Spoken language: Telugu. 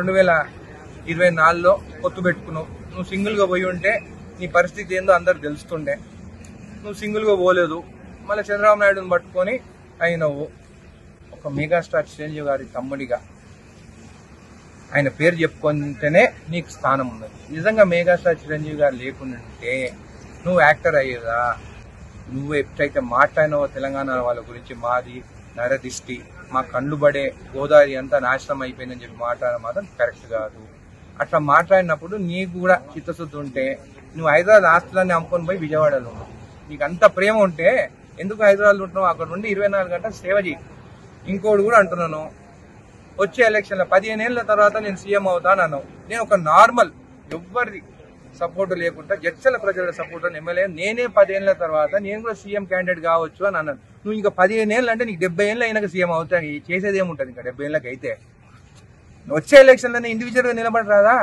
2024లో పొత్తు పెట్టుకున్నావు. నువ్వు సింగిల్గా పోయి ఉంటే నీ పరిస్థితి ఏందో అందరు తెలుస్తుండే. నువ్వు సింగిల్గా పోలేదు, మళ్ళీ చంద్రబాబు నాయుడుని పట్టుకొని అయినవు. ఒక మెగాస్టార్ చిరంజీవి గారి తమ్ముడిగా ఆయన పేరు చెప్పుకుంటేనే నీకు స్థానం ఉన్నది. నిజంగా మెగాస్టార్ చిరంజీవి గారు లేకుంటే నువ్వు యాక్టర్ అయ్యేదా? నువ్వు ఎప్పుడైతే మాట్లాడినావో తెలంగాణ వాళ్ళ గురించి, మాది నరదిష్టి, మా కళ్ళు పడే గోదావరి అంతా నాశనం అయిపోయిందని చెప్పి మాట్లాడడం మాత్రం కరెక్ట్ కాదు. అట్లా మాట్లాడినప్పుడు నీకు కూడా చిత్తశుద్ధి ఉంటే నువ్వు హైదరాబాద్ ఆస్తులన్నీ అమ్ముకొని పోయి విజయవాడలో ఉన్నావు. నీకు అంత ప్రేమ ఉంటే ఎందుకు హైదరాబాద్లో ఉంటున్నావు? అక్కడ నుండి 24 గంటలు సేవ చేయి. ఇంకోటి కూడా అంటున్నాను, వచ్చే ఎలక్షన్లో 15 ఏళ్ల తర్వాత నేను సీఎం అవుతానన్నావు. నేను ఒక నార్మల్ ఎవ్వరి సపోర్ట్ లేకుండా జడ్చల ప్రజల సపోర్ట్ ఎమ్మెల్యే నేనే 10 ఏళ్ల తర్వాత నేను కూడా సీఎం క్యాండిడేట్ కావచ్చు అని అన్నాను. నువ్వు ఇంకా 15 ఏళ్ళు అంటే నీకు 70 ఏళ్ళు అయినాక సీఎం అవుతాను. చేసేది ఏముంటుంది ఇంకా 70 ఏళ్ళకి అయితే? వచ్చే ఎలక్షన్లోనే ఇండివిజువల్గా నిలబడరాదా?